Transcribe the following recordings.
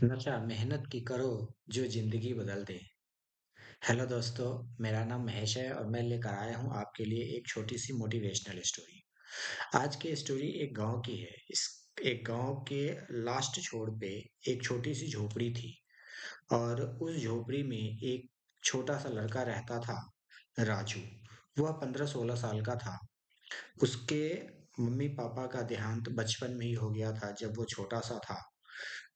नशा मेहनत की करो जो जिंदगी बदल दे। हेलो दोस्तों, मेरा नाम महेश है और मैं लेकर आया हूँ आपके लिए एक छोटी सी मोटिवेशनल स्टोरी। आज की स्टोरी एक गांव की है। इस एक गांव के लास्ट छोर पे एक छोटी सी झोपड़ी थी और उस झोपड़ी में एक छोटा सा लड़का रहता था, राजू। वह 15-16 साल का था। उसके मम्मी पापा का देहांत बचपन में ही हो गया था जब वो छोटा सा था।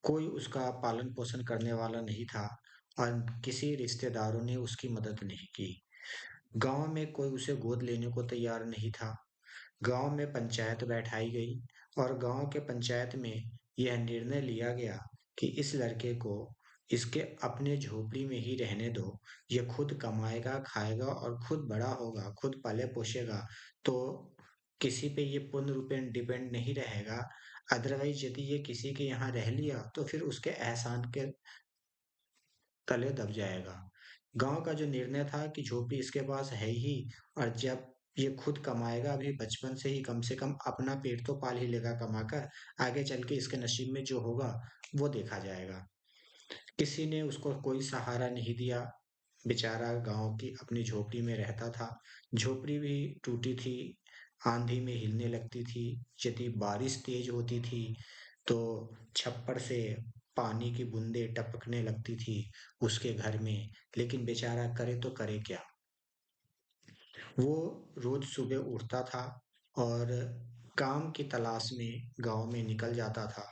कोई उसका पालन पोषण करने वाला नहीं था और किसी रिश्तेदारों ने उसकी मदद नहीं की। गांव में कोई उसे गोद लेने को तैयार नहीं था। गांव में पंचायत बैठाई गई और गांव के पंचायत में यह निर्णय लिया गया कि इस लड़के को इसके अपने झोपड़ी में ही रहने दो। यह खुद कमाएगा, खाएगा और खुद बड़ा होगा, खुद पाले पोषेगा। तो किसी पे ये पूर्ण रूपेण डिपेंड नहीं रहेगा। अदरवाइज यदि ये किसी के यहाँ रह लिया तो फिर उसके एहसान के तले दब जाएगा। गांव का जो निर्णय था कि झोपड़ी इसके पास है ही, और जब ये खुद कमाएगा अभी बचपन से ही, कम से कम अपना पेट तो पाल ही लेगा कमाकर। आगे चल के इसके नसीब में जो होगा वो देखा जाएगा। किसी ने उसको कोई सहारा नहीं दिया। बेचारा गांव की अपनी झोपड़ी में रहता था। झोपड़ी भी टूटी थी, आंधी में हिलने लगती थी। यदि बारिश तेज होती थी तो छप्पर से पानी की बूंदें टपकने लगती थी उसके घर में। लेकिन बेचारा करे तो करे क्या। वो रोज सुबह उठता था और काम की तलाश में गांव में निकल जाता था।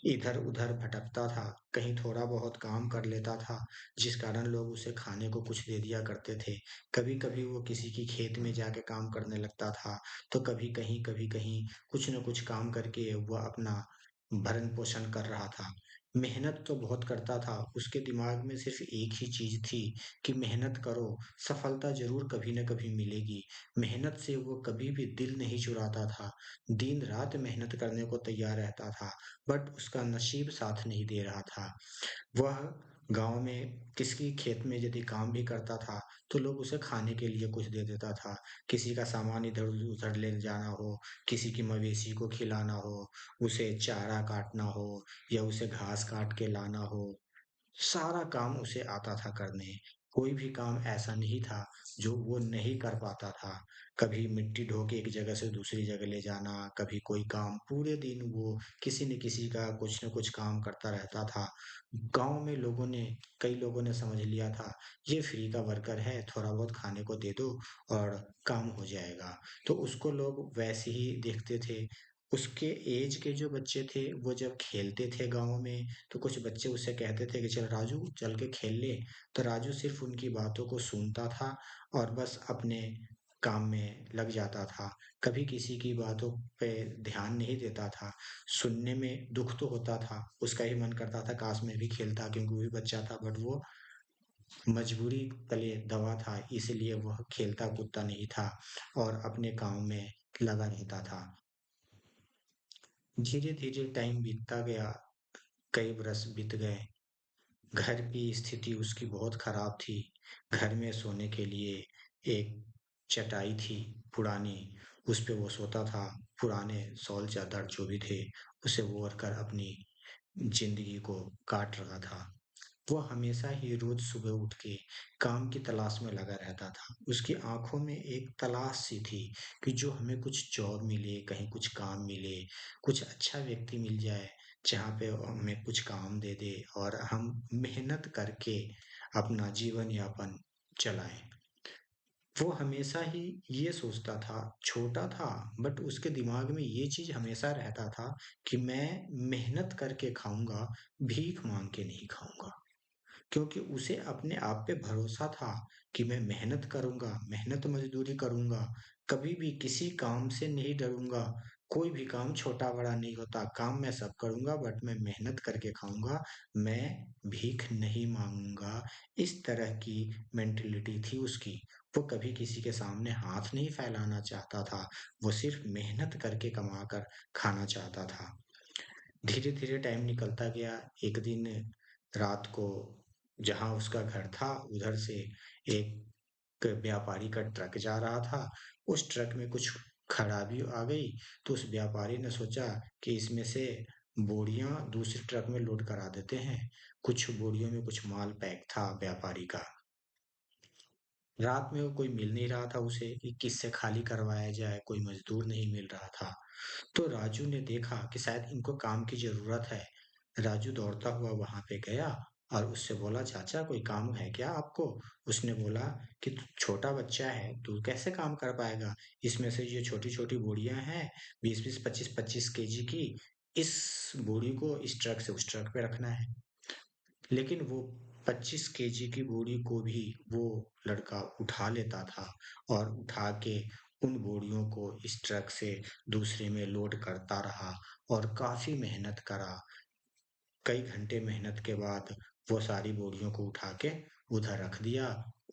इधर उधर भटकता था, कहीं थोड़ा बहुत काम कर लेता था जिस कारण लोग उसे खाने को कुछ दे दिया करते थे। कभी कभी वो किसी की खेत में जाके काम करने लगता था, तो कभी कहीं कुछ न कुछ काम करके वह अपना भरण पोषण कर रहा था। मेहनत तो बहुत करता था, उसके दिमाग में सिर्फ एक ही चीज थी कि मेहनत करो, सफलता जरूर कभी न कभी मिलेगी। मेहनत से वो कभी भी दिल नहीं चुराता था, दिन रात मेहनत करने को तैयार रहता था। बट उसका नसीब साथ नहीं दे रहा था। वह गांव में किसी खेत में यदि काम भी करता था तो लोग उसे खाने के लिए कुछ दे देता था। किसी का सामान इधर उधर ले जाना हो, किसी की मवेशी को खिलाना हो, उसे चारा काटना हो या उसे घास काट के लाना हो, सारा काम उसे आता था करने। कोई भी काम ऐसा नहीं था जो वो नहीं कर पाता था। कभी मिट्टी ढो के एक जगह से दूसरी जगह ले जाना, कभी कोई काम, पूरे दिन वो किसी न किसी का कुछ न कुछ काम करता रहता था। गांव में कई लोगों ने समझ लिया था, ये फ्री का वर्कर है, थोड़ा बहुत खाने को दे दो और काम हो जाएगा। तो उसको लोग वैसे ही देखते थे। उसके एज के जो बच्चे थे वो जब खेलते थे गांव में, तो कुछ बच्चे उसे कहते थे कि चल राजू, चल के खेल ले। तो राजू सिर्फ उनकी बातों को सुनता था और बस अपने काम में लग जाता था। कभी किसी की बातों पे ध्यान नहीं देता था। सुनने में दुख तो होता था, उसका ही मन करता था काश मैं भी खेलता, क्योंकि वो भी बच्चा था। बट वो मजबूरी तले दबा था, इसलिए वह खेलता कूदता नहीं था और अपने काम में लगा रहता था। धीरे धीरे टाइम बीतता गया, कई बरस बीत गए। घर की स्थिति उसकी बहुत खराब थी। घर में सोने के लिए एक चटाई थी पुरानी, उस पे वो सोता था। पुराने शॉल चादर जो भी थे उसे वो ओढ़ कर अपनी जिंदगी को काट रहा था। वो हमेशा ही रोज सुबह उठ के काम की तलाश में लगा रहता था। उसकी आंखों में एक तलाश सी थी कि जो हमें कुछ जॉब मिले, कहीं कुछ काम मिले, कुछ अच्छा व्यक्ति मिल जाए जहाँ पे हमें कुछ काम दे दे और हम मेहनत करके अपना जीवन यापन चलाएं। वो हमेशा ही ये सोचता था, छोटा था बट उसके दिमाग में ये चीज हमेशा रहता था कि मैं मेहनत करके खाऊंगा, भीख मांग के नहीं खाऊंगा। क्योंकि उसे अपने आप पे भरोसा था कि मैं मेहनत करूंगा, मेहनत मजदूरी करूंगा, कभी भी किसी काम से नहीं डरूंगा। कोई भी काम छोटा बड़ा नहीं होता, काम मैं सब करूंगा बट मैं मेहनत करके खाऊंगा, मैं भीख नहीं मांगूंगा। इस तरह की मेंटेलिटी थी उसकी। वो कभी किसी के सामने हाथ नहीं फैलाना चाहता था, वो सिर्फ मेहनत करके कमा कर खाना चाहता था। धीरे धीरे टाइम निकलता गया। एक दिन रात को जहाँ उसका घर था उधर से एक व्यापारी का ट्रक जा रहा था। उस ट्रक में कुछ खराबी आ गई, तो उस व्यापारी ने सोचा कि इसमें से बोरियां दूसरे ट्रक में लोड करा देते हैं। कुछ बोरियों में कुछ माल पैक था व्यापारी का। रात में वो कोई मिल नहीं रहा था उसे कि किससे खाली करवाया जाए, कोई मजदूर नहीं मिल रहा था। तो राजू ने देखा कि शायद इनको काम की जरूरत है। राजू दौड़ता हुआ वहां पे गया और उससे बोला, चाचा कोई काम है क्या आपको? उसने बोला कि तू छोटा बच्चा है, तू कैसे काम कर पाएगा? इसमें से ये छोटी छोटी बोरियां हैं, 20-20, 25-25 केजी की। इस बोरी को इस ट्रक से उस ट्रक पे रखना है। लेकिन वो 25 केजी की बोरी को भी वो लड़का उठा लेता था और उठा के उन बोरियों को इस ट्रक से दूसरे में लोड करता रहा और काफी मेहनत करा। कई घंटे मेहनत के बाद वो सारी बोरियों को उठा के उधर रख दिया।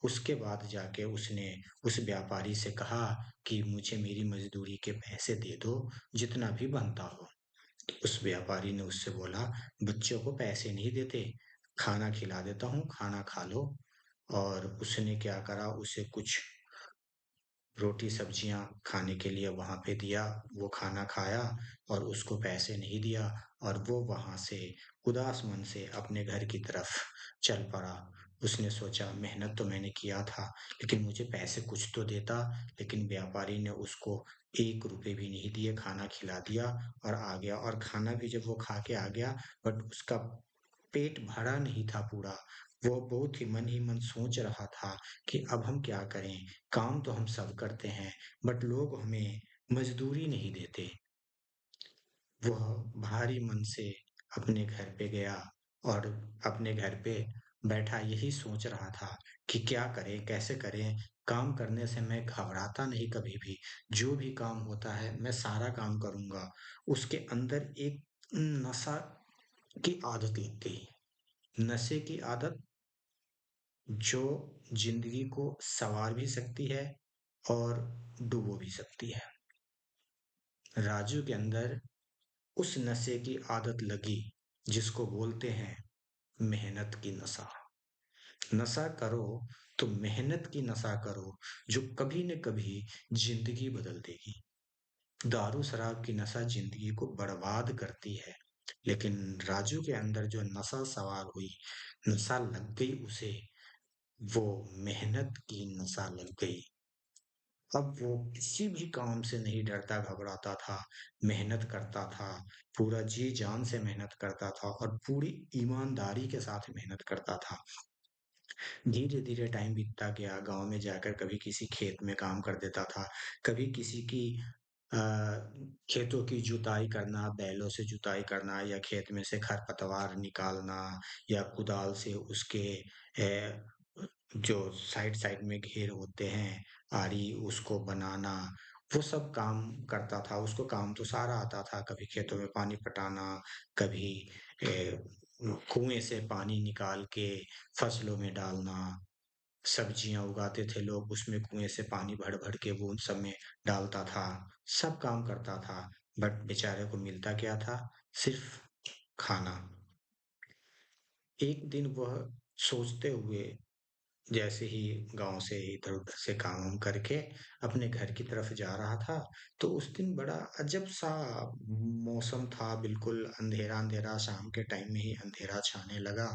उसके बाद जाके उसने उस व्यापारी से कहा कि मुझे मेरी मजदूरी के पैसे दे दो, जितना भी बनता हो। उस व्यापारी ने उससे बोला, बच्चों को पैसे नहीं देते, खाना खिला देता हूँ, खाना खा लो। और उसने क्या करा, उसे कुछ रोटी सब्जियां खाने के लिए वहां पे दिया। वो खाना खाया और उसको पैसे नहीं दिया और वो वहां से उदास मन से अपने घर की तरफ चल पड़ा। उसने सोचा, मेहनत तो मैंने किया था, लेकिन मुझे पैसे कुछ तो देता। लेकिन व्यापारी ने उसको 1 रुपए भी नहीं दिए, खाना खिला दिया और आ गया। और खाना भी जब वो खा के आ गया, बट उसका पेट भरा नहीं था पूरा। वो बहुत ही मन सोच रहा था कि अब हम क्या करें? काम तो हम सब करते हैं, बट लोग हमें मजदूरी नहीं देते। वह भारी मन से अपने घर पे गया और अपने घर पे बैठा यही सोच रहा था कि क्या करें, कैसे करें? काम करने से मैं घबराता नहीं कभी भी। जो भी काम होता है, मैं सारा काम करूँगा। उसके अंदर एक नशा की आदत लग गई। नशे की आदत जो जिंदगी को संवार भी सकती है और डुबो भी सकती है। राजू के अंदर उस नशे की आदत लगी जिसको बोलते हैं मेहनत की नशा। नशा करो तो मेहनत की नशा करो, जो कभी न कभी जिंदगी बदल देगी। दारू शराब की नशा जिंदगी को बर्बाद करती है, लेकिन राजू के अंदर जो नशा सवार हुई, नशा लग गई उसे, वो मेहनत की नशा लग गई। अब वो किसी भी काम से नहीं डरता घबराता था, मेहनत करता था, पूरा जी जान से मेहनत करता था और पूरी ईमानदारी के साथ मेहनत करता था। धीरे धीरे टाइम बीतता गया, गांव में जाकर कभी किसी खेत में काम कर देता था, कभी किसी की अ, खेतों की जुताई करना, बैलों से जुताई करना या खेत में से खरपतवार निकालना या कुदाल से उसके जो साइड साइड में घेर होते हैं, आरी उसको बनाना, वो सब काम करता था। उसको काम तो सारा आता था, कभी खेतों में पानी पटाना, कभी कुएं से पानी निकाल के फसलों में डालना। सब्जियां उगाते थे लोग, उसमें कुएं से पानी भर भर के वो उन सब में डालता था। सब काम करता था, बट बेचारे को मिलता क्या था? सिर्फ खाना। एक दिन वह सोचते हुए, जैसे ही गांव से इधर-उधर से काम-वाम करके अपने घर की तरफ जा रहा था, तो उस दिन बड़ा अजब-सा मौसम था, बिल्कुल अंधेरा-अंधेरा, शाम के टाइम में ही अंधेरा छाने लगा।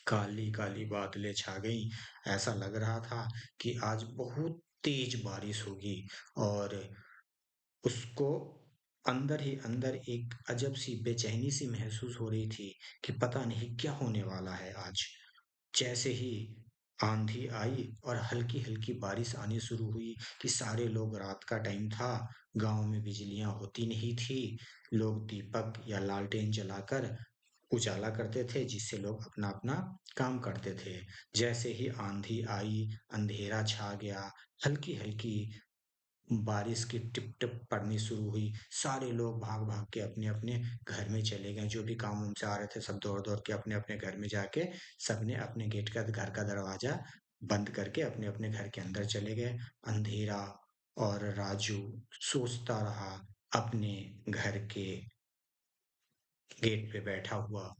काली-काली बादलें छा गईं। ऐसा लग रहा था कि आज बहुत तेज बारिश होगी और उसको अंदर ही अंदर एक अजब-सी बेचैनी-सी महसूस हो रही थी कि पता नहीं क्या होने वाला है आज। जैसे ही आंधी आई और हल्की-हल्की बारिश आनी शुरू हुई कि सारे लोग, रात का टाइम था, गाँव में बिजलियाँ होती नहीं थी, लोग दीपक या लालटेन जलाकर उजाला करते थे जिससे लोग अपना-अपना काम करते थे। जैसे ही आंधी आई, अंधेरा छा गया, हल्की-हल्की बारिश की टिप-टिप पड़नी शुरू हुई। सारे लोग भाग-भाग के अपने-अपने घर में चले गए। जो भी काम-वाम से आ रहे थे, सब दौड़-दौड़ के अपने-अपने घर में जाके सबने अपने गेट का, घर का दरवाजा बंद करके अपने-अपने घर के अंदर चले गए। अंधेरा, और राजू सोचता रहा अपने घर के गेट पे बैठा हुआ।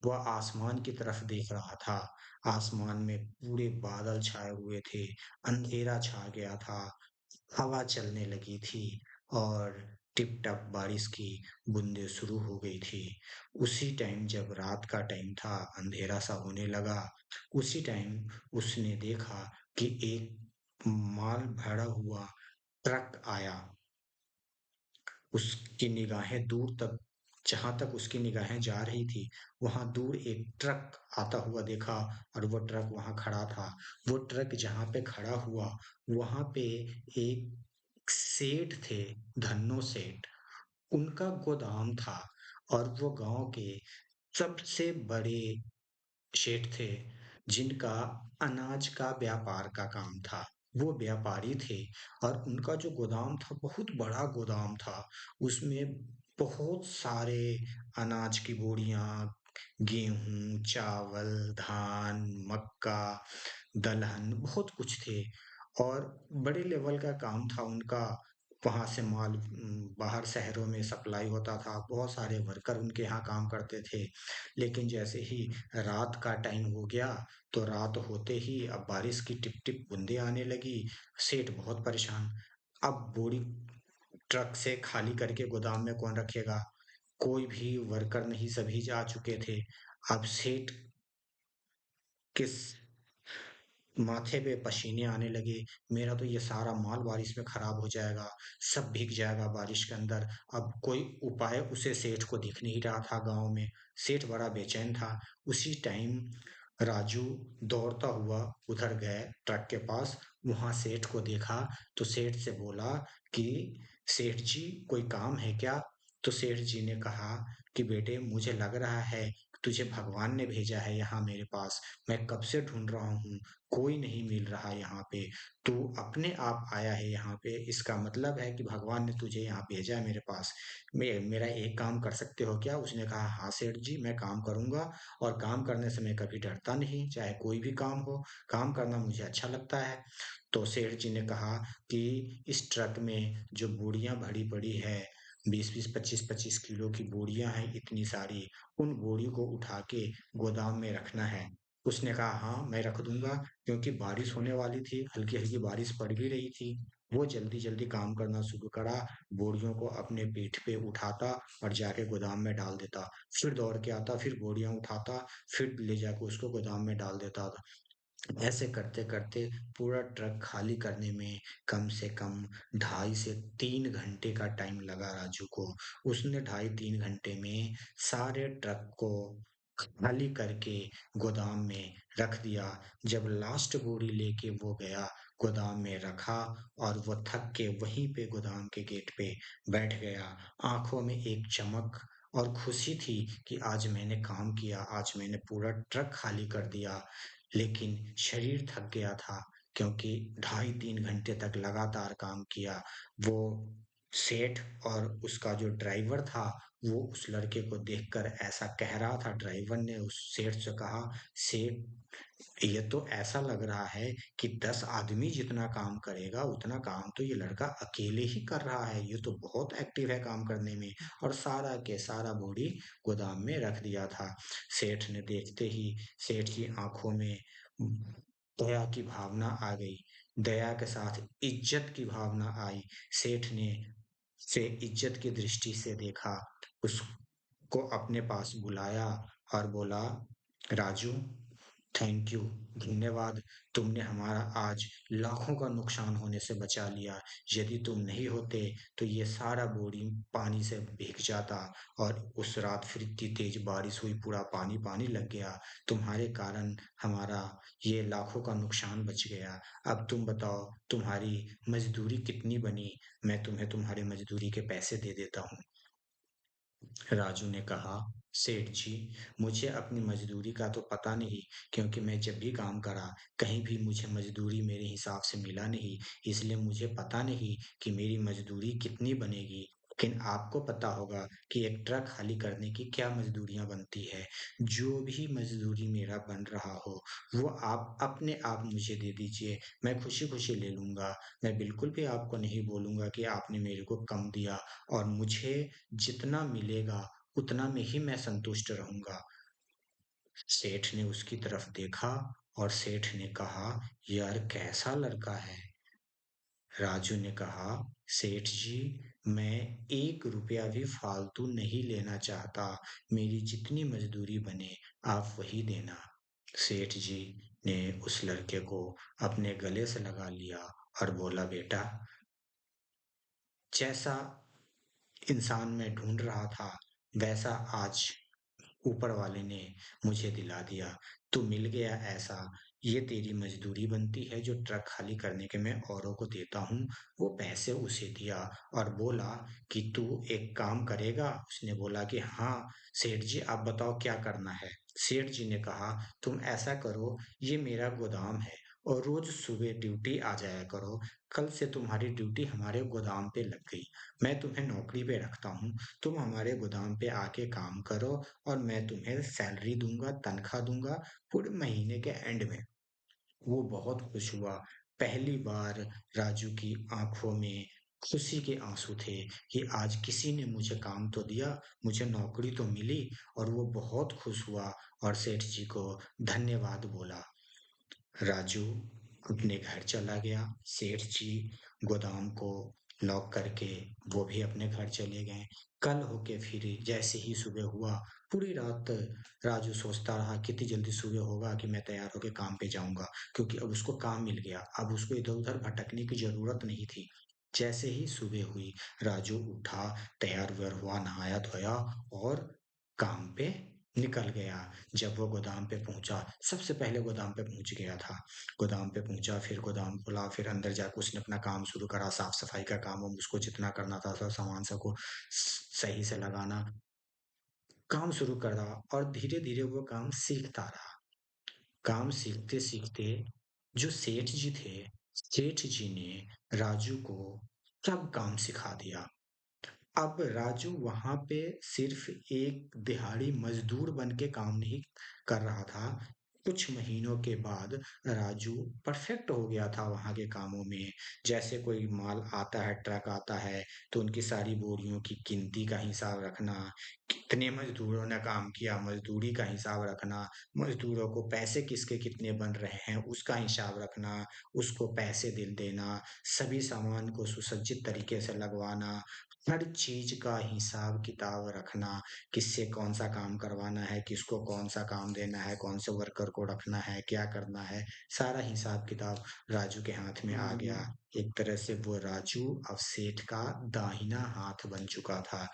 वह आसमान की तरफ देख रहा था। आसमान में पूरे बादल छाए हुए थे, अंधेरा छा गया था, हवा चलने लगी थी और टिप टप बारिश की बूंदें शुरू हो गई थी। उसी टाइम जब रात का टाइम था, अंधेरा सा होने लगा, उसी टाइम उसने देखा कि एक माल भरा हुआ ट्रक आया। उसकी निगाहें दूर तक, जहां तक उसकी निगाहें जा रही थी, वहां दूर एक ट्रक आता हुआ देखा और वो ट्रक वहां खड़ा था। वो ट्रक जहां पे खड़ा हुआ, वहां पे एक सेठ थे, धन्नो सेठ। उनका गोदाम था और वो गांव के सबसे बड़े शेठ थे, जिनका अनाज का व्यापार का काम था। वो व्यापारी थे और उनका जो गोदाम था, बहुत बड़ा गोदाम था। उसमें बहुत सारे अनाज की बोरियां, गेहूं, चावल, धान, मक्का, दलहन, बहुत कुछ थे और बड़े लेवल का काम था उनका। वहां से माल बाहर शहरों में सप्लाई होता था। बहुत सारे वर्कर उनके यहाँ काम करते थे। लेकिन जैसे ही रात का टाइम हो गया, तो रात होते ही अब बारिश की टिप टिप बूंदें आने लगी। सेठ बहुत परेशान। अब बोरी ट्रक से खाली करके गोदाम में कौन रखेगा? कोई भी वर्कर नहीं, सभी जा चुके थे। अब सेठ के माथे पे पसीने आने लगे। मेरा तो ये सारा माल बारिश में खराब हो जाएगा, सब भीग जाएगा बारिश के अंदर। अब कोई उपाय उसे सेठ को दिख नहीं रहा था गांव में। सेठ बड़ा बेचैन था। उसी टाइम राजू दौड़ता हुआ उधर गए ट्रक के पास। वहां सेठ को देखा तो सेठ से बोला कि सेठ जी, कोई काम है क्या? तो सेठ जी ने कहा कि बेटे, मुझे लग रहा है तुझे भगवान ने भेजा है यहाँ मेरे पास। मैं कब से ढूंढ रहा हूँ, कोई नहीं मिल रहा यहाँ पे। तू अपने आप आया है यहाँ पे, इसका मतलब है कि भगवान ने तुझे यहाँ भेजा है मेरे पास। मेरा एक काम कर सकते हो क्या? उसने कहा, हाँ सेठ जी, मैं काम करूंगा और काम करने से मैं कभी डरता नहीं, चाहे कोई भी काम हो। काम करना मुझे अच्छा लगता है। तो सेठ जी ने कहा कि इस ट्रक में जो बोरियां भरी पड़ी है, 20-20, 25-25 किलो की बोरियां हैं इतनी सारी, उन बोरियों को उठा के गोदाम में रखना है। उसने कहा, हाँ मैं रख दूंगा। क्योंकि बारिश होने वाली थी, हल्की हल्की बारिश पड़ भी रही थी। वो जल्दी जल्दी काम करना शुरू करा। बोरियों को अपने पीठ पे उठाता और जाके गोदाम में डाल देता। फिर दौड़ के आता, फिर बोरियां उठाता, फिर ले जाके उसको गोदाम में डाल देता था। ऐसे करते करते पूरा ट्रक खाली करने में कम से कम 2.5 से 3 घंटे का टाइम लगा राजू को। उसने 2.5-3 घंटे में सारे ट्रक को खाली करके गोदाम में रख दिया। जब लास्ट बोरी लेके वो गया, गोदाम में रखा और वो थक के वहीं पे गोदाम के गेट पे बैठ गया। आंखों में एक चमक और खुशी थी कि आज मैंने काम किया, आज मैंने पूरा ट्रक खाली कर दिया। लेकिन शरीर थक गया था, क्योंकि 2.5-3 घंटे तक लगातार काम किया। वो सेठ और उसका जो ड्राइवर था, वो उस लड़के को देखकर ऐसा कह रहा था। ड्राइवर ने उस सेठ से कहा, सेठ, ये तो ऐसा लग रहा है कि 10 आदमी जितना काम करेगा उतना काम तो ये लड़का अकेले ही कर रहा है। ये तो बहुत एक्टिव है काम करने में। और सारा के सारा बोरी गोदाम में रख दिया था। सेठ ने देखते ही सेठ की आंखों में दया की भावना आ गई। दया के साथ इज्जत की भावना आई। सेठ ने से इज्जत की दृष्टि से देखा, उसको अपने पास बुलाया और बोला, राजू, थैंक यू, धन्यवाद। तुमने हमारा आज लाखों का नुकसान होने से बचा लिया। यदि तुम नहीं होते तो ये सारा बोरी पानी से भीग जाता और उस रात फिर इतनी तेज बारिश हुई, पूरा पानी पानी लग गया। तुम्हारे कारण हमारा ये लाखों का नुकसान बच गया। अब तुम बताओ, तुम्हारी मजदूरी कितनी बनी? मैं तुम्हें तुम्हारी मजदूरी के पैसे दे देता हूँ। राजू ने कहा, सेठ जी, मुझे अपनी मजदूरी का तो पता नहीं, क्योंकि मैं जब भी काम करा, कहीं भी मुझे मजदूरी मेरे हिसाब से मिला नहीं। इसलिए मुझे पता नहीं कि मेरी मजदूरी कितनी बनेगी। लेकिन आपको पता होगा कि एक ट्रक खाली करने की क्या मजदूरियां बनती है। जो भी मजदूरी मेरा बन रहा हो, वो आप अपने आप मुझे दे दीजिए। मैं खुशी खुशी ले लूंगा। मैं बिल्कुल भी आपको नहीं बोलूंगा कि आपने मेरे को कम दिया। और मुझे जितना मिलेगा उतना में ही मैं संतुष्ट रहूंगा। सेठ ने उसकी तरफ देखा और सेठ ने कहा, यार कैसा लड़का है? राजू ने कहा, सेठ जी, मैं 1 रुपया भी फालतू नहीं लेना चाहता। मेरी जितनी मज़दूरी बने, आप वही देना। सेठ जी ने उस लड़के को अपने गले से लगा लिया और बोला, बेटा, जैसा इंसान मैं ढूँढ रहा था, वैसा आज ऊपर वाले ने मुझे दिला दिया। तू मिल गया ऐसा, ये तेरी मजदूरी बनती है जो ट्रक खाली करने के मैं औरों को देता हूँ। वो पैसे उसे दिया और बोला कि तू एक काम करेगा। उसने बोला कि हाँ सेठ जी, आप बताओ क्या करना है। सेठ जी ने कहा, तुम ऐसा करो, ये मेरा गोदाम है और रोज सुबह ड्यूटी आ जाया करो। कल से तुम्हारी ड्यूटी हमारे गोदाम पे लग गई। मैं तुम्हें नौकरी पे रखता हूँ। तुम हमारे गोदाम पे आके काम करो और मैं तुम्हें सैलरी दूंगा, तनख्वाह दूंगा पूरे महीने के एंड में। वो बहुत खुश हुआ। पहली बार राजू की आंखों में खुशी के आंसू थे कि आज किसी ने मुझे काम तो दिया, मुझे नौकरी तो मिली। और वो बहुत खुश हुआ और सेठ जी को धन्यवाद बोला। राजू अपने घर चला गया। सेठ जी गोदाम को लॉक करके वो भी अपने घर चले गए। कल होके फिर जैसे ही सुबह हुआ, पूरी रात राजू सोचता रहा कितनी जल्दी सुबह होगा कि मैं तैयार होके काम पे जाऊंगा, क्योंकि अब उसको काम मिल गया। अब उसको इधर-उधर भटकने की जरूरत नहीं थी। जैसे ही सुबह हुई, राजू उठा, तैयार-व्यार हुआ, नहाया-धोया और काम पे निकल गया। जब वो गोदाम पे पहुंचा, सबसे पहले गोदाम पे पहुंच गया था। गोदाम पे पहुंचा, फिर गोदाम खोला, फिर अंदर जाके उसने अपना काम शुरू करा। साफ सफाई का काम वाम उसको जितना करना था, सब सामान सबको सही से लगाना, काम शुरू करा। और धीरे धीरे वो काम सीखता रहा। काम सीखते सीखते जो सेठ जी थे, सेठ जी ने राजू को सब काम सिखा दिया। अब राजू वहां पे सिर्फ एक दिहाड़ी मजदूर बन के काम नहीं कर रहा था। कुछ महीनों के बाद राजू परफेक्ट हो गया था वहां के कामों में। जैसे कोई माल आता है, ट्रक आता है, तो उनकी सारी बोरियों की गिनती का हिसाब रखना, कितने मजदूरों ने काम किया, मजदूरी का हिसाब रखना, मजदूरों को पैसे किसके कितने बन रहे हैं उसका हिसाब रखना, उसको पैसे दिल देना, सभी सामान को सुसज्जित तरीके से लगवाना, हर चीज का हिसाब किताब रखना, किससे कौन सा काम करवाना है, किसको कौन सा काम देना है, कौन से वर्कर को रखना है, क्या करना है, सारा हिसाब किताब राजू के हाथ में आ गया। एक तरह से वो राजू अब सेठ का दाहिना हाथ बन चुका था।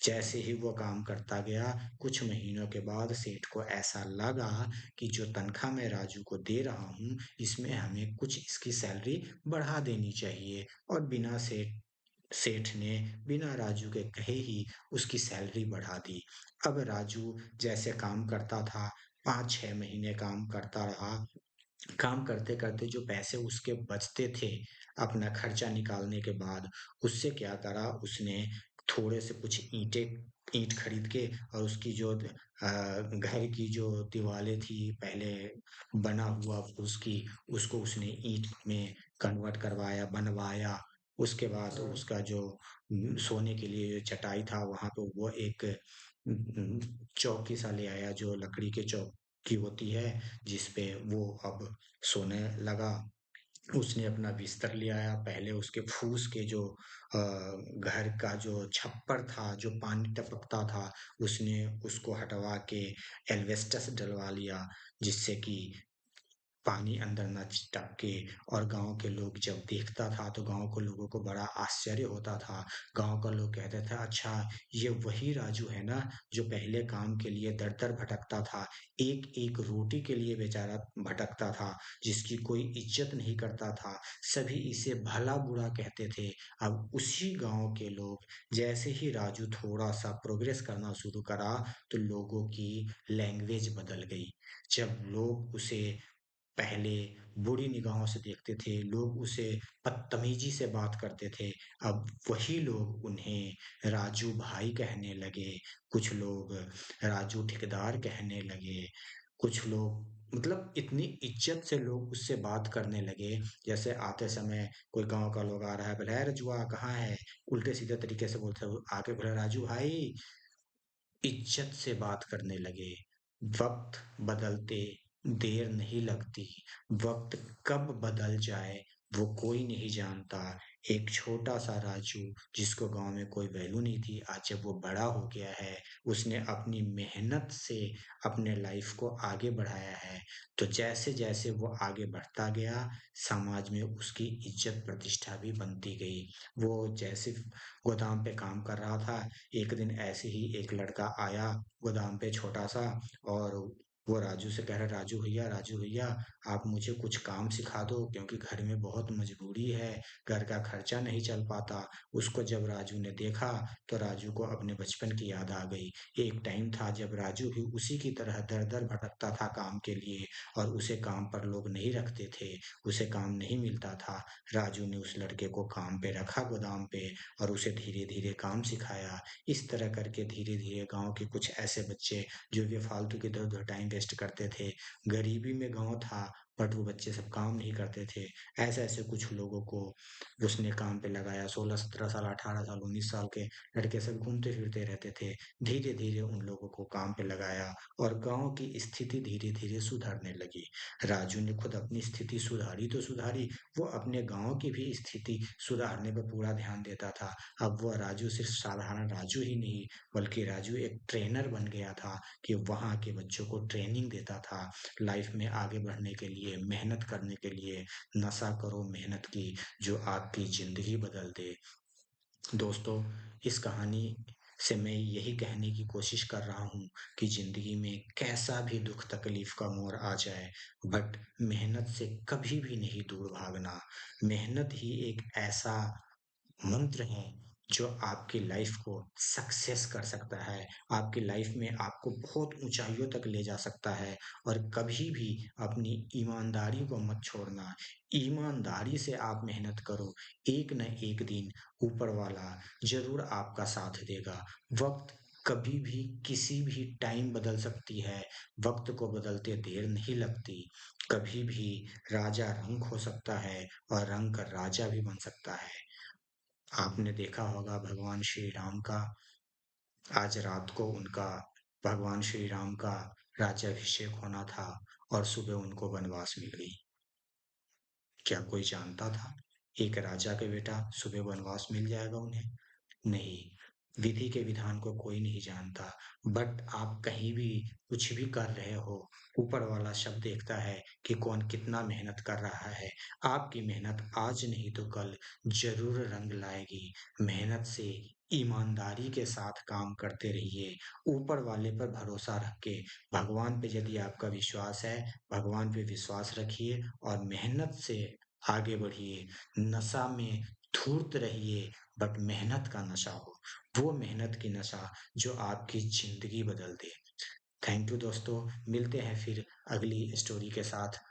जैसे ही वो काम करता गया, कुछ महीनों के बाद सेठ को ऐसा लगा कि जो तनख्वाह मैं राजू को दे रहा हूँ, इसमें हमें कुछ इसकी सैलरी बढ़ा देनी चाहिए। और बिना सेठ सेठ ने बिना राजू के कहे ही उसकी सैलरी बढ़ा दी। अब राजू जैसे काम करता था, 5-6 महीने काम करता रहा। काम करते-करते जो पैसे उसके बचते थे, अपना खर्चा निकालने के बाद, उससे क्या करा उसने, थोड़े से कुछ ईंट खरीद के और उसकी जो घर की जो दीवारें थी पहले बना हुआ उसकी, उसको उसने ईंट में कन्वर्ट करवाया, बनवाया। उसके बाद उसका जो सोने के लिए जो चटाई था वहाँ पे वो एक चौकी सा ले आया, जो लकड़ी के चौकी होती है, जिस पे वो अब सोने लगा। उसने अपना बिस्तर ले आया। पहले उसके फूस के जो घर का जो छप्पर था, जो पानी टपकता था, उसने उसको हटवा के एल्वेस्टस डलवा लिया, जिससे कि पानी अंदर ना टपके। और गांव के लोग जब देखता था तो गांव के लोगों को बड़ा आश्चर्य होता था। गांव का लोग कहते थे, अच्छा ये वही राजू है ना जो पहले काम के लिए दर दर भटकता था, एक एक रोटी के लिए बेचारा भटकता था, जिसकी कोई इज्जत नहीं करता था, सभी इसे भला बुरा कहते थे। अब उसी गांव के लोग, जैसे ही राजू थोड़ा सा प्रोग्रेस करना शुरू करा, तो लोगों की लैंग्वेज बदल गई। जब लोग उसे पहले बुरी निगाहों से देखते थे, लोग उसे बदतमीजी से बात करते थे, अब वही लोग उन्हें राजू भाई कहने लगे। कुछ लोग राजू ठेकेदार कहने लगे। कुछ लोग, मतलब इतनी इज्जत से लोग उससे बात करने लगे, जैसे आते समय कोई गांव का लोग आ रहा है, बोले, "है रजुआ कहाँ है?" उल्टे सीधे तरीके से बोलते हुए आके बोले, "राजू भाई।" इज्जत से बात करने लगे। वक्त बदलते देर नहीं लगती। वक्त कब बदल जाए वो कोई नहीं जानता। एक छोटा-सा राजू जिसको गाँव में कोई वैल्यू नहीं थी, आज जब वो बड़ा हो गया है, उसने अपनी मेहनत से अपने लाइफ़ को आगे बढ़ाया है। तो जैसे-जैसे वो आगे बढ़ता गया, समाज में उसकी इज़्ज़त प्रतिष्ठा भी बनती गई। वो जैसे गोदाम पे काम कर रहा था, एक दिन ऐसे ही एक लड़का आया गोदाम पे छोटा-सा, और वो राजू से कह रहा, राजू भैया आप मुझे कुछ काम सिखा दो क्योंकि घर में बहुत मजबूरी है, घर का खर्चा नहीं चल पाता। उसको जब राजू ने देखा तो राजू को अपने बचपन की याद आ गई। एक टाइम था जब राजू भी उसी की तरह दर-दर भटकता था काम के लिए, और उसे काम पर लोग नहीं रखते थे, उसे काम नहीं मिलता था। राजू ने उस लड़के को काम पे रखा गोदाम पे, और उसे धीरे-धीरे काम सिखाया। इस तरह करके धीरे-धीरे गाँव के कुछ ऐसे बच्चे जो कि फालतू के इधर-उधर टाइम वेस्ट करते थे, गरीबी में गाँव था, बट वो बच्चे सब काम नहीं करते थे। ऐसे-ऐसे कुछ लोगों को उसने काम पे लगाया। 16-17 साल, 18 साल, 19 साल के लड़के सब घूमते-फिरते रहते थे। धीरे-धीरे उन लोगों को काम पे लगाया, और गाँव की स्थिति धीरे-धीरे सुधरने लगी। राजू ने खुद अपनी स्थिति सुधारी तो सुधारी, वो अपने गाँव की भी स्थिति सुधारने पे पूरा ध्यान देता था। अब वो राजू सिर्फ साधारण राजू ही नहीं, बल्कि राजू एक ट्रेनर बन गया था, कि वहाँ के बच्चों को ट्रेनिंग देता था लाइफ में आगे बढ़ने के लिए, मेहनत करने के लिए। नशा करो मेहनत की, जो आपकी ज़िंदगी बदल दे। दोस्तों, इस कहानी से मैं यही कहने की कोशिश कर रहा हूँ कि ज़िंदगी में कैसा भी दुःख तकलीफ़ का मोड़ आ जाए, बट मेहनत से कभी भी नहीं दूर भागना। मेहनत ही एक ऐसा मंत्र है जो आपकी लाइफ को सक्सेस कर सकता है, आपकी लाइफ में आपको बहुत ऊँचाइयों तक ले जा सकता है। और कभी भी अपनी ईमानदारी को मत छोड़ना। ईमानदारी से आप मेहनत करो, एक न एक दिन ऊपर वाला ज़रूर आपका साथ देगा। वक़्त कभी भी किसी भी टाइम बदल सकती है, वक़्त को बदलते देर नहीं लगती। कभी भी राजा रंक हो सकता है, और रंक राजा भी बन सकता है। आपने देखा होगा भगवान श्री राम का, आज रात को उनका, भगवान श्री राम का राज्याभिषेक होना था, और सुबह उनको वनवास मिल गई। क्या कोई जानता था एक राजा का बेटा सुबह वनवास मिल जाएगा उन्हें? नहीं, विधि के विधान को कोई नहीं जानता। बट आप कहीं भी कुछ भी कर रहे हो, ऊपर वाला सब देखता है कि कौन कितना मेहनत कर रहा है। आपकी मेहनत आज नहीं तो कल ज़रूर रंग लाएगी। मेहनत से, ईमानदारी के साथ काम करते रहिए। ऊपर वाले पर भरोसा रख के, भगवान पे यदि आपका विश्वास है, भगवान पे विश्वास रखिए और मेहनत से आगे बढ़िए। नशा में धूर्त रहिए, बट मेहनत का नशा हो, वो मेहनत की नशा जो आपकी ज़िंदगी बदल दे। थैंक यू दोस्तों, मिलते हैं फिर अगली स्टोरी के साथ।